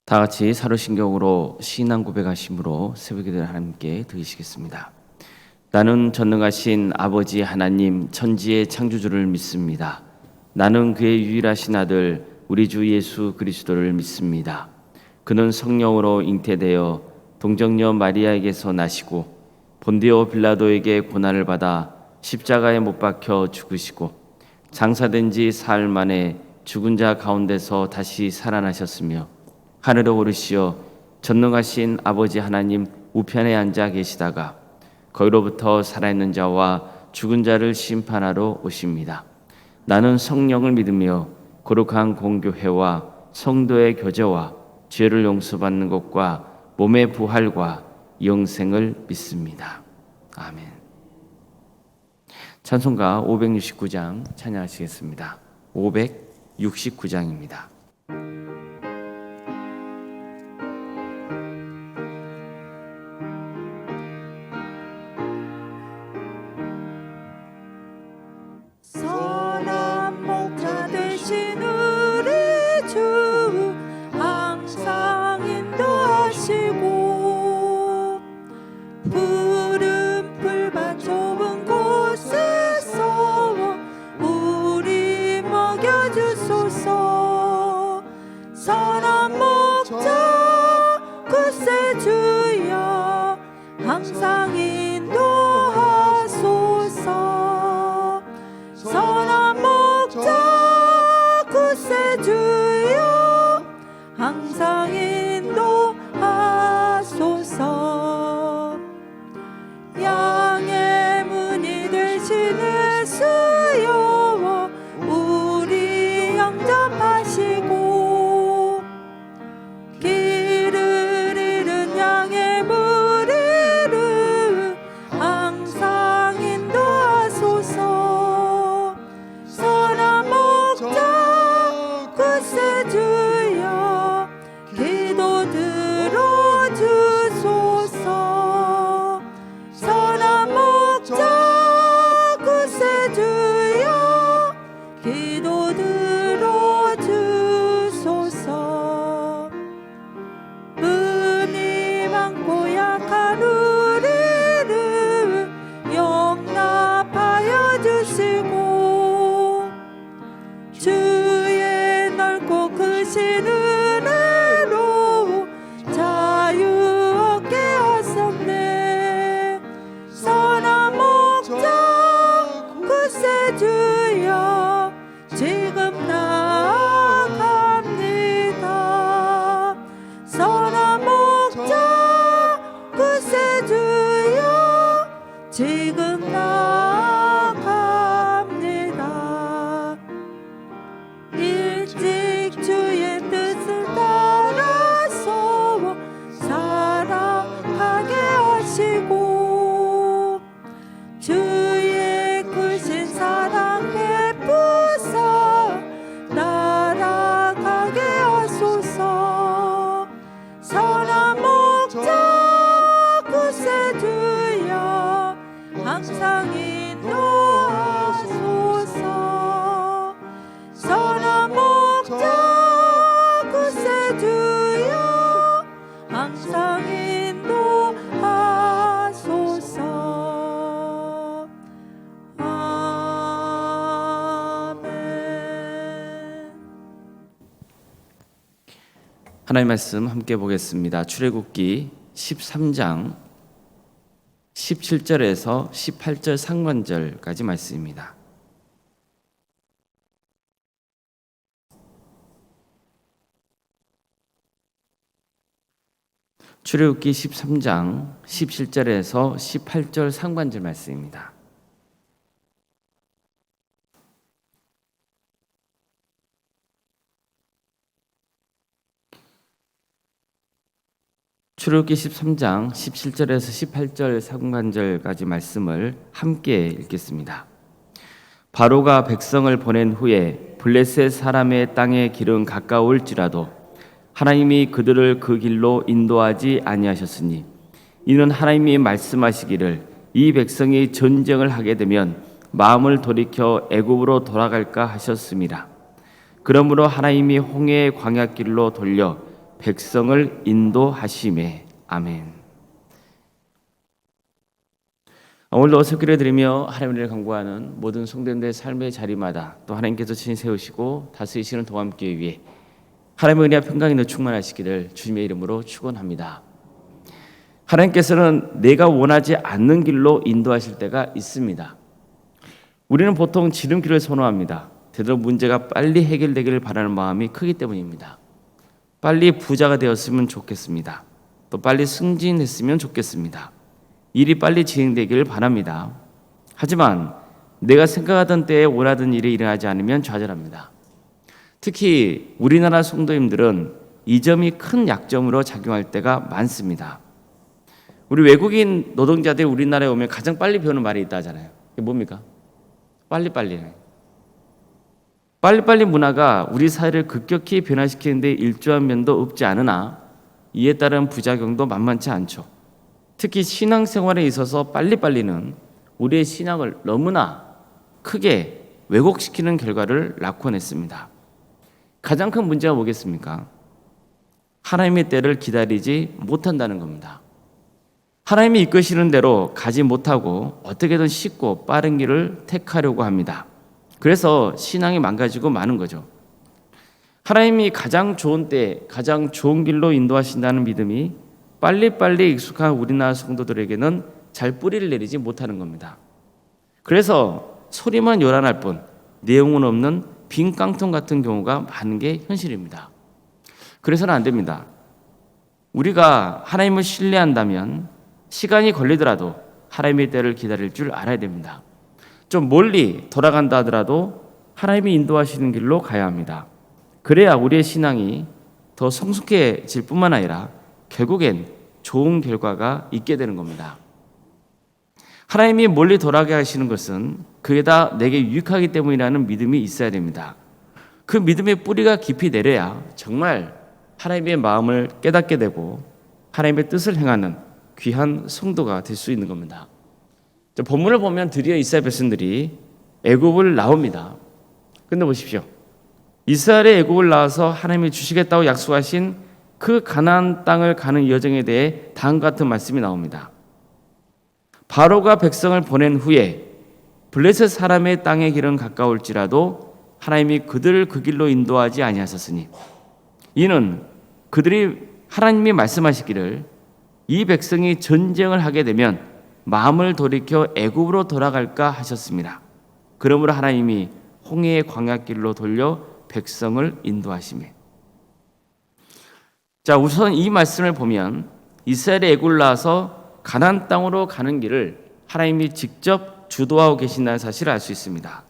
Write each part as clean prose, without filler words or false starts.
다 같이 사도신경으로 신앙 고백하심으로 새벽기도를 함께 드리시겠습니다. 나는 전능하신 아버지 하나님 천지의 창조주를 믿습니다. 나는 그의 유일하신 아들 우리 주 예수 그리스도를 믿습니다. 그는 성령으로 잉태되어 동정녀 마리아에게서 나시고 본디오 빌라도에게 고난을 받아 십자가에 못 박혀 죽으시고 장사된 지 사흘 만에 죽은 자 가운데서 다시 살아나셨으며 하늘에 오르시어 전능하신 아버지 하나님 우편에 앉아 계시다가 거기로부터 살아있는 자와 죽은 자를 심판하러 오십니다. 나는 성령을 믿으며 거룩한 공교회와 성도의 교제와 죄를 용서받는 것과 몸의 부활과 영생을 믿습니다. 아멘. 찬송가 569장 찬양하시겠습니다. 569장입니다. 선한 목자 되신 우리 주 항상 인도하시고 푸른 풀밭 좁은 곳에서 우리 먹여주소서. 선한 목자 구세주여 항상 인도하소서. 선한 목자 구세주여 항상 인도하소서. 양의 문이 되시는 수여와 우리 영접하시고 길을 잃은 양의 무리를 항상 인도하소서. 선한 목자 구세주여 기도 들어주소서. 선한 목자 구세주여 기도 들어주소서. 은이 많고 약한 우리를 용납하여 주시고 주의 넓고 크신 은혜로 자유 얻게 하셨네. 선한 목자 구세주여 지금 나아갑니다. 선한 목자 구세주여 지금 나아갑니다. 일찍 주의 뜻을 따라서 살아가게 하시고 주의 크신 사랑 베푸사 날아가게 하소서. 선한 목자 구세주여 항상 인도하소서. 선한 목자 구세주여 항상 인도하소서. 아멘. 하나님 말씀 함께 보겠습니다. 출애굽기 13장 17절에서 18절 상반절까지 말씀입니다. 출애굽기 13장 17절에서 18절 상반절 말씀입니다. 출애굽기 13장 17절에서 18절 상반절까지 말씀을 함께 읽겠습니다. 바로가 백성을 보낸 후에 블레셋 사람의 땅의 길은 가까울지라도 하나님이 그들을 그 길로 인도하지 아니하셨으니 이는 하나님이 말씀하시기를 이 백성이 전쟁을 하게 되면 마음을 돌이켜 애굽으로 돌아갈까 하셨습니다. 그러므로 하나님이 홍해의 광야길로 돌려 백성을 인도하심에. 아멘. 오늘도 설교를 드리며 하나님을 간구하는 모든 성도님들의 삶의 자리마다 또 하나님께서 친히 세우시고 다스리시는 동함께 위해 하나님의 은혜와 평강이 늘 충만하시기를 주님의 이름으로 축원합니다. 하나님께서는 내가 원하지 않는 길로 인도하실 때가 있습니다. 우리는 보통 지름길을 선호합니다. 되도록 문제가 빨리 해결되기를 바라는 마음이 크기 때문입니다. 빨리 부자가 되었으면 좋겠습니다. 또 빨리 승진했으면 좋겠습니다. 일이 빨리 진행되기를 바랍니다. 하지만 내가 생각하던 때에 원하던 일이 일어나지 않으면 좌절합니다. 특히 우리나라 성도님들은 이 점이 큰 약점으로 작용할 때가 많습니다. 우리 외국인 노동자들이 우리나라에 오면 가장 빨리 배우는 말이 있다 하잖아요. 그게 뭡니까? 빨리빨리. 빨리빨리 문화가 우리 사회를 급격히 변화시키는 데 일조한 면도 없지 않으나 이에 따른 부작용도 만만치 않죠. 특히 신앙생활에 있어서 빨리빨리는 우리의 신앙을 너무나 크게 왜곡시키는 결과를 낳곤 했습니다. 가장 큰 문제가 뭐겠습니까? 하나님의 때를 기다리지 못한다는 겁니다. 하나님이 이끄시는 대로 가지 못하고 어떻게든 쉽고 빠른 길을 택하려고 합니다. 그래서 신앙이 망가지고 마는 거죠. 하나님이 가장 좋은 때, 가장 좋은 길로 인도하신다는 믿음이 빨리빨리 익숙한 우리나라 성도들에게는 잘 뿌리를 내리지 못하는 겁니다. 그래서 소리만 요란할 뿐 내용은 없는 빈 깡통 같은 경우가 많은 게 현실입니다. 그래서는 안 됩니다. 우리가 하나님을 신뢰한다면 시간이 걸리더라도 하나님의 때를 기다릴 줄 알아야 됩니다. 좀 멀리 돌아간다 하더라도 하나님이 인도하시는 길로 가야 합니다. 그래야 우리의 신앙이 더 성숙해질 뿐만 아니라 결국엔 좋은 결과가 있게 되는 겁니다. 하나님이 멀리 돌아가게 하시는 것은 그게 다 내게 유익하기 때문이라는 믿음이 있어야 됩니다. 그 믿음의 뿌리가 깊이 내려야 정말 하나님의 마음을 깨닫게 되고 하나님의 뜻을 행하는 귀한 성도가 될 수 있는 겁니다. 본문을 보면 드디어 이스라엘 백성들이 애굽을 나옵니다. 근데 보십시오. 이스라엘의 애굽을 나와서 하나님이 주시겠다고 약속하신 그 가나안 땅을 가는 여정에 대해 다음과 같은 말씀이 나옵니다. 바로가 백성을 보낸 후에 블레셋 사람의 땅의 길은 가까울지라도 하나님이 그들을 그 길로 인도하지 아니하셨으니 이는 그들이 하나님이 말씀하시기를 이 백성이 전쟁을 하게 되면 마음을 돌이켜 애굽으로 돌아갈까 하셨습니다. 그러므로 하나님이 홍해의 광야길로 돌려 백성을 인도하시매. 자, 우선 이 말씀을 보면 이스라엘의 애굽을 나와서 가나안 땅으로 가는 길을 하나님이 직접 주도하고 계신다는 사실을 알 수 있습니다.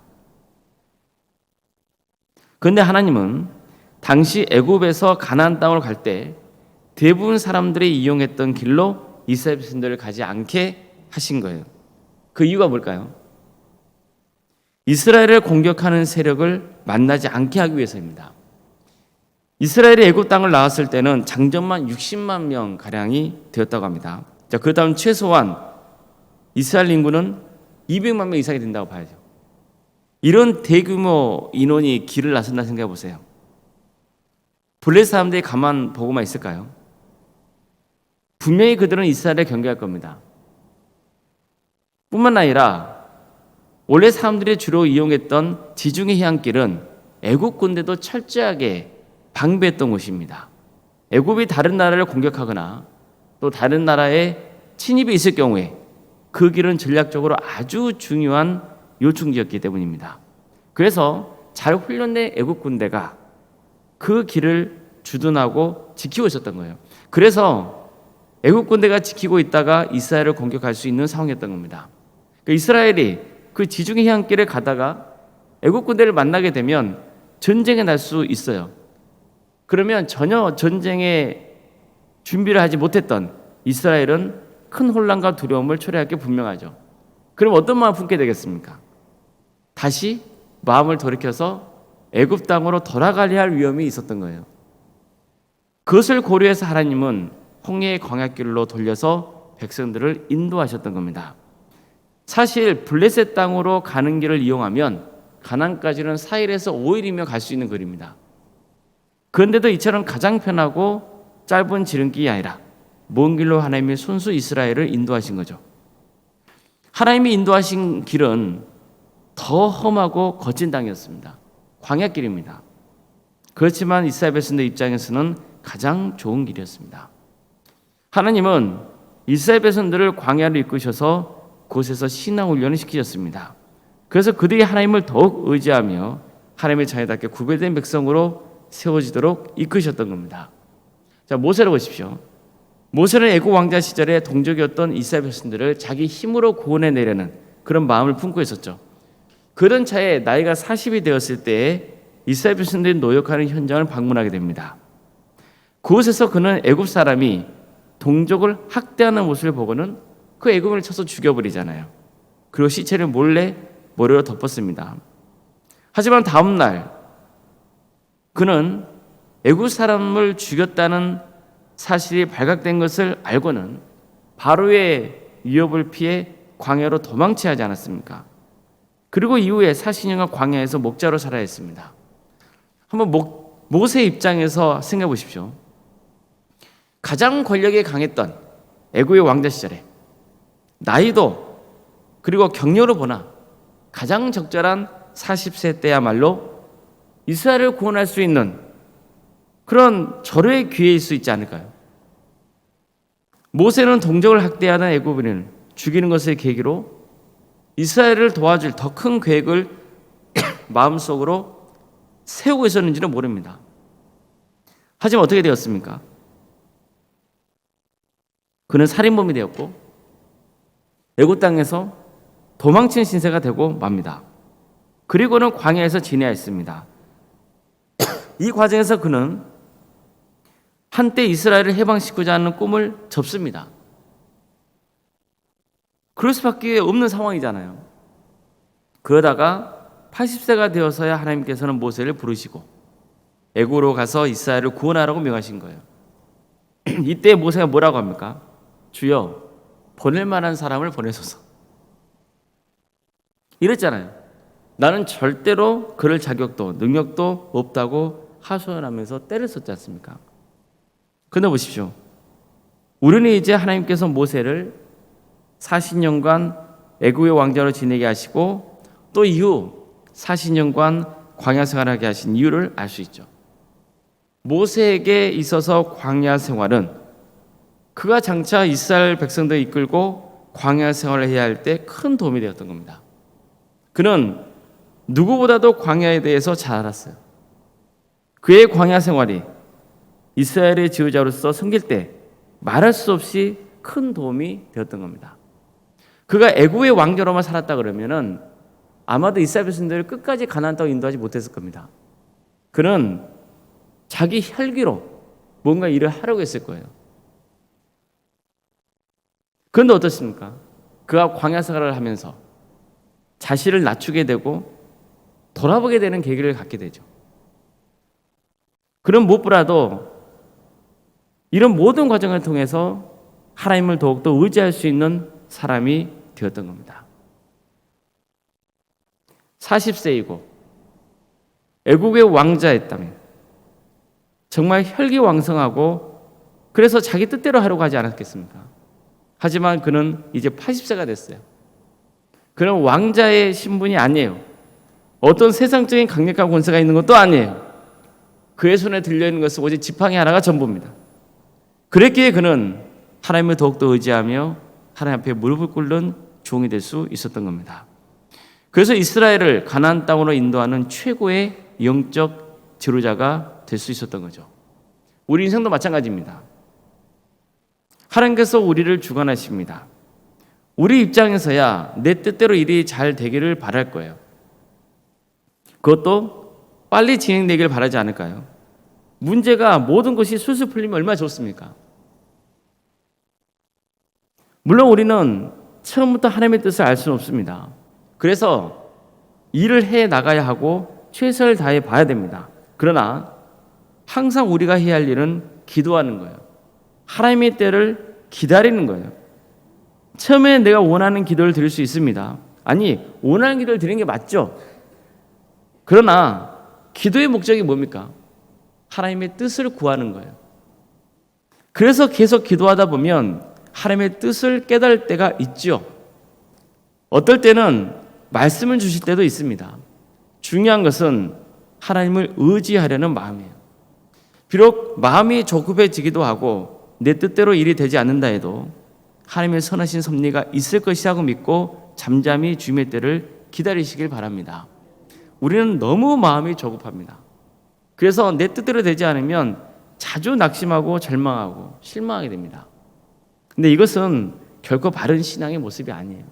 그런데 하나님은 당시 애굽에서 가나안 땅으로 갈 때 대부분 사람들이 이용했던 길로 이스라엘 백성들을 가지 않게 하신 거예요. 그 이유가 뭘까요? 이스라엘을 공격하는 세력을 만나지 않게 하기 위해서입니다. 이스라엘이 애굽 땅을 나왔을 때는 장정만 60만 명 가량이 되었다고 합니다. 자, 그렇다면 최소한 이스라엘 인구는 200만 명 이상이 된다고 봐야죠. 이런 대규모 인원이 길을 나선다 생각해 보세요. 블레셋 사람들이 가만 보고만 있을까요? 분명히 그들은 이스라엘을 경계할 겁니다. 뿐만 아니라 원래 사람들이 주로 이용했던 지중해 해안길은 애굽 군대도 철저하게 방배했던 곳입니다. 애굽이 다른 나라를 공격하거나 또 다른 나라에 침입이 있을 경우에 그 길은 전략적으로 아주 중요한 요충지였기 때문입니다. 그래서 잘 훈련된 애굽 군대가 그 길을 주둔하고 지키고 있었던 거예요. 그래서 애굽 군대가 지키고 있다가 이스라엘을 공격할 수 있는 상황이었던 겁니다. 그러니까 이스라엘이 그 지중해 해안길을 가다가 애굽 군대를 만나게 되면 전쟁에 날 수 있어요. 그러면 전혀 전쟁에 준비를 하지 못했던 이스라엘은 큰 혼란과 두려움을 초래할 게 분명하죠. 그럼 어떤 마음을 품게 되겠습니까? 다시 마음을 돌이켜서 애굽 땅으로 돌아가려 할 위험이 있었던 거예요. 그것을 고려해서 하나님은 홍해의 광야길로 돌려서 백성들을 인도하셨던 겁니다. 사실 블레셋 땅으로 가는 길을 이용하면 가나안까지는 4일에서 5일이면 갈 수 있는 거리입니다. 그런데도 이처럼 가장 편하고 짧은 지름길이 아니라 먼 길로 하나님이 손수 이스라엘을 인도하신 거죠. 하나님이 인도하신 길은 더 험하고 거친 땅이었습니다. 광야길입니다. 그렇지만 이스라엘 백성들 입장에서는 가장 좋은 길이었습니다. 하나님은 이스라엘 백성들을 광야를 이끄셔서 그곳에서 신앙 훈련을 시키셨습니다. 그래서 그들이 하나님을 더욱 의지하며 하나님의 자녀답게 구별된 백성으로 세워지도록 이끄셨던 겁니다. 자, 모세를 보십시오. 모세는 애국 왕자 시절에 동족이었던 이스라엘 백성들을 자기 힘으로 구원해내려는 그런 마음을 품고 있었죠. 그런 차에 나이가 40이 되었을 때에 이스라엘 백성들이 노역하는 현장을 방문하게 됩니다. 그곳에서 그는 애굽 사람이 동족을 학대하는 모습을 보고는 그 애굽을 쳐서 죽여버리잖아요. 그리고 시체를 몰래 머리로 덮었습니다. 하지만 다음 날 그는 애굽 사람을 죽였다는 사실이 발각된 것을 알고는 바로의 위협을 피해 광야로 도망쳐야 하지 않았습니까? 그리고 이후에 40년간 광야에서 목자로 살아야 했습니다. 한번 모세 입장에서 생각해 보십시오. 가장 권력이 강했던 애굽의 왕자 시절에 나이도 그리고 경력으로 보나 가장 적절한 40세 때야말로 이스라엘을 구원할 수 있는 그런 절호의 기회일 수 있지 않을까요? 모세는 동족을 학대하는 애굽인을 죽이는 것을 계기로 이스라엘을 도와줄 더 큰 계획을 마음속으로 세우고 있었는지는 모릅니다. 하지만 어떻게 되었습니까? 그는 살인범이 되었고 애굽 땅에서 도망친 신세가 되고 맙니다. 그리고는 광야에서 지내야했습니다. 이 과정에서 그는 한때 이스라엘을 해방시키고자 하는 꿈을 접습니다. 그럴 수밖에 없는 상황이잖아요. 그러다가 80세가 되어서야 하나님께서는 모세를 부르시고 애굽으로 가서 이스라엘을 구원하라고 명하신 거예요. 이때 모세가 뭐라고 합니까? 주여, 보낼 만한 사람을 보내소서. 이랬잖아요. 나는 절대로 그럴 자격도 능력도 없다고 하소연하면서 때를 썼지 않습니까? 그런데 보십시오. 우리는 이제 하나님께서 모세를 40년간 애굽의 왕자로 지내게 하시고 또 이후 40년간 광야 생활하게 하신 이유를 알 수 있죠. 모세에게 있어서 광야 생활은 그가 장차 이스라엘 백성들을 이끌고 광야 생활을 해야 할 때 큰 도움이 되었던 겁니다. 그는 누구보다도 광야에 대해서 잘 알았어요. 그의 광야 생활이 이스라엘의 지도자로서 섬길 때 말할 수 없이 큰 도움이 되었던 겁니다. 그가 애굽의 왕자로만 살았다 그러면은 아마도 이스라엘 백성들을 끝까지 가나안 땅으로 인도하지 못했을 겁니다. 그는 자기 혈기로 뭔가 일을 하려고 했을 거예요. 그런데 어떻습니까? 그가 광야 생활을 하면서 자신을 낮추게 되고 돌아보게 되는 계기를 갖게 되죠. 그런 무엇보다도 이런 모든 과정을 통해서 하나님을 더욱더 의지할 수 있는 사람이 되었던 겁니다. 40세이고 애국의 왕자였다면 정말 혈기왕성하고 그래서 자기 뜻대로 하려고 하지 않았겠습니까? 하지만 그는 이제 80세가 됐어요. 그는 왕자의 신분이 아니에요. 어떤 세상적인 강력한 권세가 있는 것도 아니에요. 그의 손에 들려있는 것은 오직 지팡이 하나가 전부입니다. 그랬기에 그는 하나님을 더욱더 의지하며 하나님 앞에 무릎을 꿇는 종이 될 수 있었던 겁니다. 그래서 이스라엘을 가나안 땅으로 인도하는 최고의 영적 지도자가 될 수 있었던 거죠. 우리 인생도 마찬가지입니다. 하나님께서 우리를 주관하십니다. 우리 입장에서야 내 뜻대로 일이 잘 되기를 바랄 거예요. 그것도 빨리 진행되기를 바라지 않을까요? 문제가 모든 것이 술술 풀리면 얼마나 좋습니까? 물론 우리는 처음부터 하나님의 뜻을 알 수는 없습니다. 그래서 일을 해 나가야 하고 최선을 다해 봐야 됩니다. 그러나 항상 우리가 해야 할 일은 기도하는 거예요. 하나님의 때를 기다리는 거예요. 처음에 내가 원하는 기도를 드릴 수 있습니다. 아니, 원하는 기도를 드리는 게 맞죠. 그러나 기도의 목적이 뭡니까? 하나님의 뜻을 구하는 거예요. 그래서 계속 기도하다 보면 하나님의 뜻을 깨달을 때가 있죠. 어떨 때는 말씀을 주실 때도 있습니다. 중요한 것은 하나님을 의지하려는 마음이에요. 비록 마음이 조급해지기도 하고 내 뜻대로 일이 되지 않는다 해도 하나님의 선하신 섭리가 있을 것이라고 믿고 잠잠히 주님의 때를 기다리시길 바랍니다. 우리는 너무 마음이 조급합니다. 그래서 내 뜻대로 되지 않으면 자주 낙심하고 절망하고 실망하게 됩니다. 근데 이것은 결코 바른 신앙의 모습이 아니에요.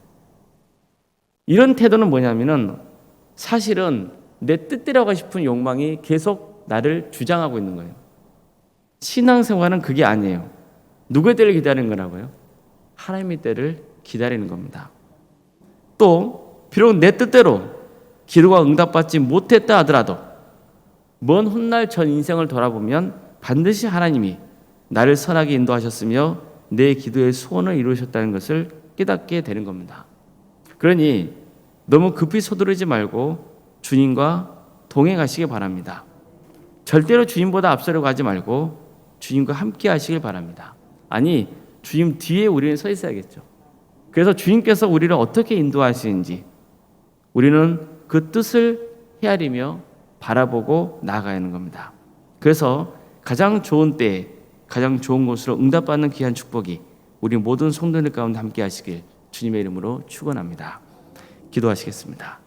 이런 태도는 뭐냐면은 사실은 내 뜻대로 하고 싶은 욕망이 계속 나를 주장하고 있는 거예요. 신앙생활은 그게 아니에요. 누구의 때를 기다리는 거라고요? 하나님의 때를 기다리는 겁니다. 또 비록 내 뜻대로 기도가 응답받지 못했다 하더라도 먼 훗날 전 인생을 돌아보면 반드시 하나님이 나를 선하게 인도하셨으며 내 기도의 소원을 이루셨다는 것을 깨닫게 되는 겁니다. 그러니 너무 급히 서두르지 말고 주님과 동행하시기 바랍니다. 절대로 주님보다 앞서려고 하지 말고 주님과 함께 하시길 바랍니다. 아니, 주님 뒤에 우리는 서 있어야겠죠. 그래서 주님께서 우리를 어떻게 인도하시는지 우리는 그 뜻을 헤아리며 바라보고 나아가야 하는 겁니다. 그래서 가장 좋은 때에 가장 좋은 곳으로 응답받는 귀한 축복이 우리 모든 성도들 가운데 함께 하시길 주님의 이름으로 축원합니다. 기도하시겠습니다.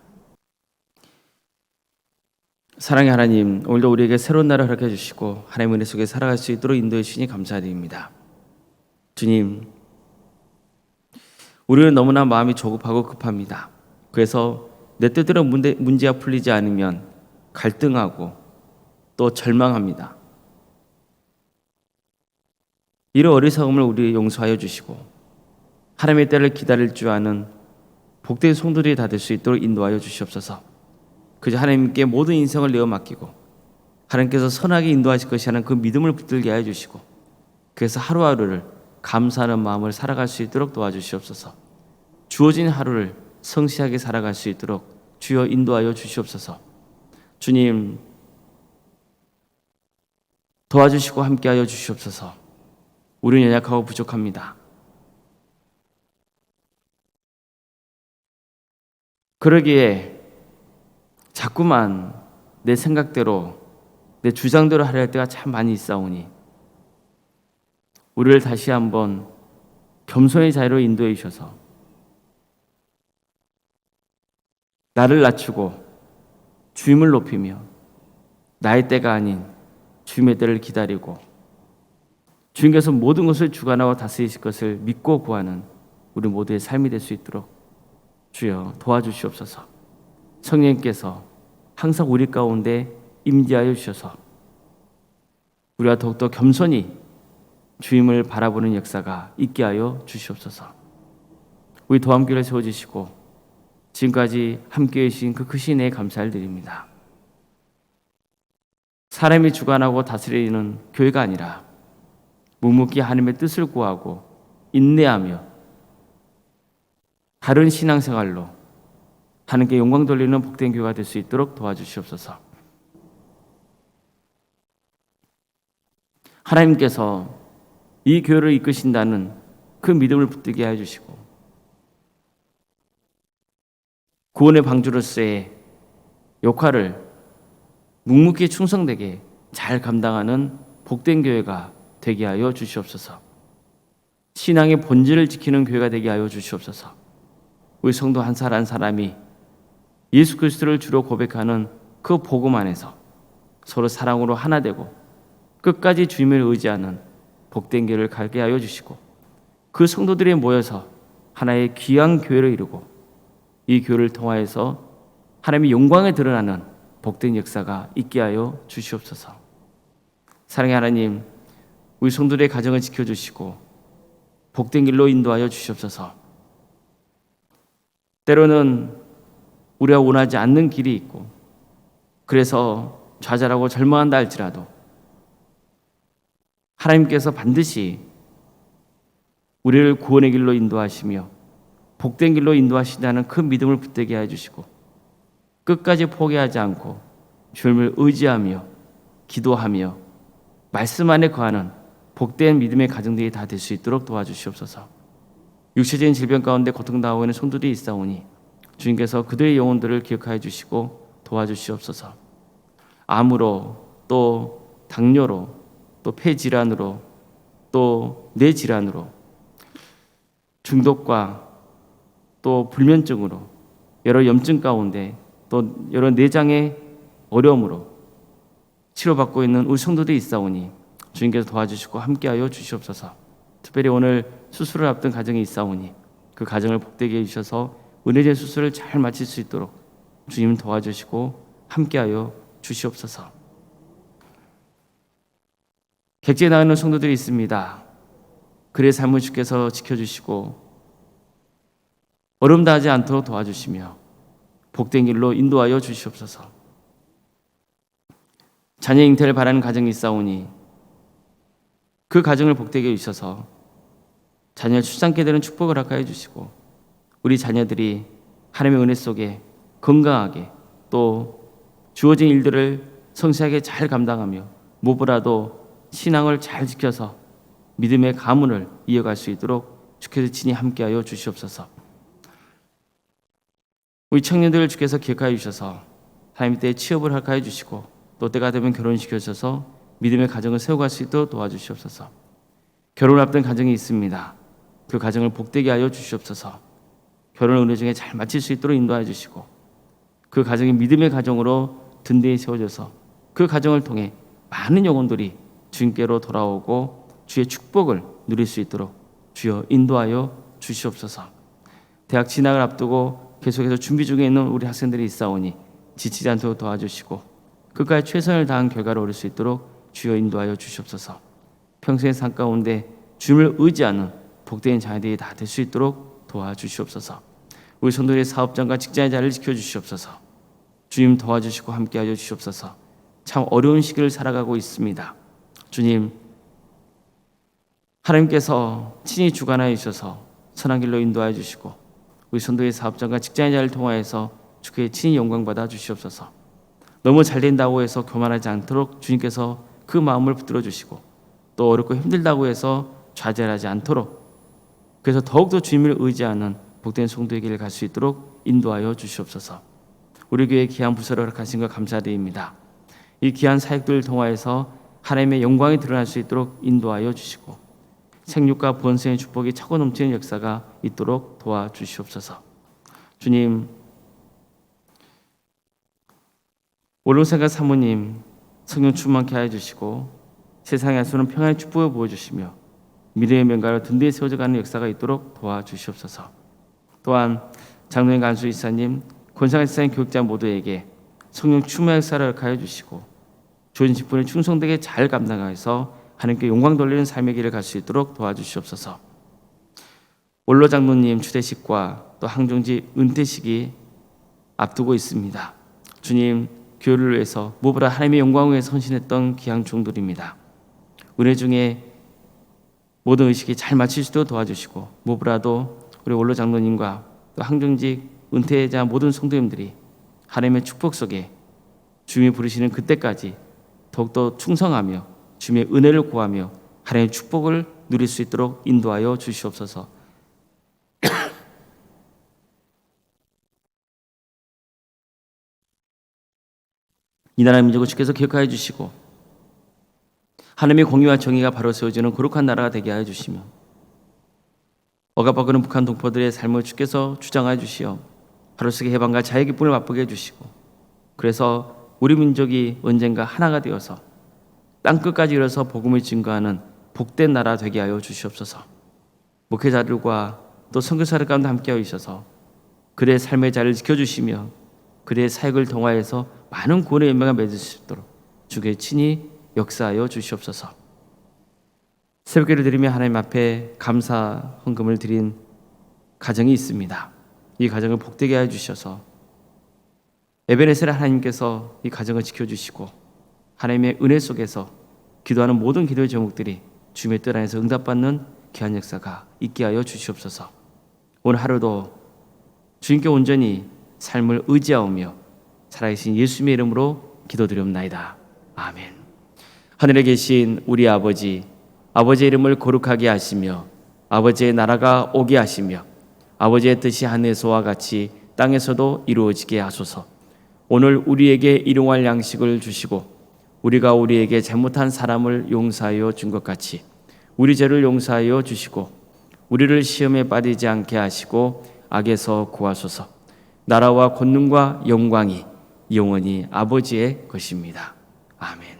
사랑의 하나님, 오늘도 우리에게 새로운 날을 허락해 주시고 하나님의 은혜 속에 살아갈 수 있도록 인도해 주시니 감사드립니다. 주님, 우리는 너무나 마음이 조급하고 급합니다. 그래서 내 뜻대로 문제가 풀리지 않으면 갈등하고 또 절망합니다. 이런 어리석음을 우리 용서하여 주시고 하나님의 때를 기다릴 줄 아는 복된 성도들이 다 될 수 있도록 인도하여 주시옵소서. 그저 하나님께 모든 인생을 내어 맡기고 하나님께서 선하게 인도하실 것이라는 그 믿음을 붙들게 하여 주시고 그래서 하루하루를 감사하는 마음을 살아갈 수 있도록 도와주시옵소서. 주어진 하루를 성실하게 살아갈 수 있도록 주여 인도하여 주시옵소서. 주님 도와주시고 함께하여 주시옵소서. 우리는 연약하고 부족합니다. 그러기에 자꾸만 내 생각대로 내 주장대로 하려 할 때가 참 많이 있사오니 우리를 다시 한번 겸손의 자리로 인도해 주셔서 나를 낮추고 주님을 높이며 나의 때가 아닌 주님의 때를 기다리고 주님께서 모든 것을 주관하고 다스리실 것을 믿고 구하는 우리 모두의 삶이 될 수 있도록 주여 도와주시옵소서. 성령님께서 항상 우리 가운데 임재하여 주셔서 우리가 더욱더 겸손히 주님을 바라보는 역사가 있게 하여 주시옵소서. 우리 도함교회를 세워주시고 지금까지 함께해 주신 그 크신 은혜에 감사를 드립니다. 사람이 주관하고 다스리는 교회가 아니라 묵묵히 하나님의 뜻을 구하고 인내하며 다른 신앙생활로 하나님께 영광 돌리는 복된 교회가 될 수 있도록 도와주시옵소서. 하나님께서 이 교회를 이끄신다는 그 믿음을 붙들게 해주시고 구원의 방주로서의 역할을 묵묵히 충성되게 잘 감당하는 복된 교회가 되게 하여 주시옵소서. 신앙의 본질을 지키는 교회가 되게 하여 주시옵소서. 우리 성도 한 사람 한 사람이 예수 그리스도를 주로 고백하는 그 복음 안에서 서로 사랑으로 하나 되고 끝까지 주님을 의지하는 복된 교회를 가게 하여 주시고 그 성도들이 모여서 하나의 귀한 교회를 이루고 이 교회를 통하여서 하나님의 영광에 드러나는 복된 역사가 있게 하여 주시옵소서. 사랑의 하나님, 우리 성도들의 가정을 지켜주시고 복된 길로 인도하여 주시옵소서. 때로는 우리가 원하지 않는 길이 있고 그래서 좌절하고 절망한다 할지라도 하나님께서 반드시 우리를 구원의 길로 인도하시며 복된 길로 인도하신다는 그 믿음을 붙들게 해주시고 끝까지 포기하지 않고 주님을 의지하며 기도하며 말씀 안에 거하는 복된 믿음의 가정들이 다 될 수 있도록 도와주시옵소서. 육체적인 질병 가운데 고통당하고 있는 성도들이 있사오니 주님께서 그들의 영혼들을 기억하여 주시고 도와주시옵소서. 암으로 또 당뇨로 또 폐질환으로 또 뇌질환으로 중독과 또 불면증으로 여러 염증 가운데 또 여러 내장의 어려움으로 치료받고 있는 우리 성도들이 있사오니 주님께서 도와주시고 함께하여 주시옵소서. 특별히 오늘 수술을 앞둔 가정이 있사오니 그 가정을 복되게 해주셔서 은혜된 수술을 잘 마칠 수 있도록 주님 도와주시고 함께하여 주시옵소서. 객지에 나가는 성도들이 있습니다. 그의 삶을 주께서 지켜주시고 어려움 당하지 않도록 도와주시며 복된 길로 인도하여 주시옵소서. 자녀 잉태를 바라는 가정이 있사오니 그 가정을 복되게 해주셔서 자녀를 출산케 되는 축복을 허락하여 주시고 우리 자녀들이 하나님의 은혜 속에 건강하게 또 주어진 일들을 성실하게 잘 감당하며 무엇보다도 신앙을 잘 지켜서 믿음의 가문을 이어갈 수 있도록 주께서 친히 함께하여 주시옵소서. 우리 청년들을 주께서 기억하여 주셔서 하나님 때에 취업을 허락하여 주시고 또 때가 되면 결혼시켜 주셔서 믿음의 가정을 세워갈 수 있도록 도와주시옵소서. 결혼을 앞둔 가정이 있습니다. 그 가정을 복되게 하여 주시옵소서. 결혼을 은혜 중에 잘 마칠 수 있도록 인도하여 주시고 그 가정이 믿음의 가정으로 든든히 세워져서 그 가정을 통해 많은 영혼들이 주님께로 돌아오고 주의 축복을 누릴 수 있도록 주여 인도하여 주시옵소서. 대학 진학을 앞두고 계속해서 준비 중에 있는 우리 학생들이 있사오니 지치지 않도록 도와주시고 끝까지 최선을 다한 결과를 얻을 수 있도록 주여 인도하여 주시옵소서. 평생의 삶 가운데 주님을 의지하는 복된 자녀들이 다 될 수 있도록 도와주시옵소서. 우리 성도들의 사업장과 직장의 자리를 지켜주시옵소서. 주님 도와주시고 함께하여 주시옵소서. 참 어려운 시기를 살아가고 있습니다. 주님, 하나님께서 친히 주관하여 주셔서 선한 길로 인도하여 주시고 우리 성도의 사업장과 직장의 자리를 통하여서 주께 친히 영광받아 주시옵소서. 너무 잘 된다고 해서 교만하지 않도록 주님께서 그 마음을 붙들어 주시고 또 어렵고 힘들다고 해서 좌절하지 않도록 그래서 더욱더 주님을 의지하는 복된 성도의 길을 갈 수 있도록 인도하여 주시옵소서. 우리 교회 귀한 부서를 허락하신 것 감사드립니다. 이 귀한 사역들을 통하여서 하나님의 영광이 드러날 수 있도록 인도하여 주시고 생육과 번성의 축복이 차고 넘치는 역사가 있도록 도와주시옵소서. 주님, 올롱생각 사모님 성령 충만케 하여 주시고 세상에 하수는 평안의 축복을 부어주시며 미래의 명가로 든든히 세워져가는 역사가 있도록 도와주시옵소서. 또한 장로님 간수 이사님 권상한 세상 교육자 모두에게 성령 충만의 역사를 허락하여 주시고 주어진 직분을 충성되게 잘 감당하여서 하나님께 영광 돌리는 삶의 길을 갈 수 있도록 도와주시옵소서. 올로 장로님 추대식과 또 항종지 은퇴식이 앞두고 있습니다. 주님, 교회를 위해서 무엇보다 하나님의 영광을 위해 헌신했던 귀한 종들입니다. 은혜 중에 모든 의식이 잘 마칠 수 있도록 도와주시고 무엇보다도 우리 올로 장로님과 또 항종직 은퇴자 모든 성도님들이 하나님의 축복 속에 주님이 부르시는 그때까지 더욱더 충성하며 주님의 은혜를 구하며 하나님의 축복을 누릴 수 있도록 인도하여 주시옵소서. 이 나라 민족을 주께서 기억하여 주시고 하나님의 공의와 정의가 바로 세워지는 거룩한 나라가 되게 하여 주시며 억압받고는 북한 동포들의 삶을 주께서 주장하여 주시어 하루속의 해방과 자유의 기쁨을 맛보게 해주시고 그래서 우리 민족이 언젠가 하나가 되어서 땅끝까지 이뤄서 복음을 증거하는 복된 나라 되게 하여 주시옵소서. 목회자들과 또 선교사들 가운데 함께하여 주셔서 그들의 삶의 자리를 지켜주시며 그들의 사역을 통하여서 많은 구원의 연맹을 맺을 수 있도록 주께 친히 역사하여 주시옵소서. 새벽기를 드리며 하나님 앞에 감사 헌금을 드린 가정이 있습니다. 이 가정을 복되게 하여 주셔서 에베네셀의 하나님께서 이 가정을 지켜주시고 하나님의 은혜 속에서 기도하는 모든 기도의 제목들이 주님의 뜻 안에서 응답받는 귀한 역사가 있게 하여 주시옵소서. 오늘 하루도 주님께 온전히 삶을 의지하오며 살아계신 예수님의 이름으로 기도드리옵나이다. 아멘. 하늘에 계신 우리 아버지, 아버지의 이름을 거룩하게 하시며 아버지의 나라가 오게 하시며 아버지의 뜻이 하늘에서와 같이 땅에서도 이루어지게 하소서. 오늘 우리에게 일용할 양식을 주시고 우리가 우리에게 잘못한 사람을 용서하여 준 것 같이 우리 죄를 용서하여 주시고 우리를 시험에 빠지지 않게 하시고 악에서 구하소서. 나라와 권능과 영광이 영원히 아버지의 것입니다. 아멘.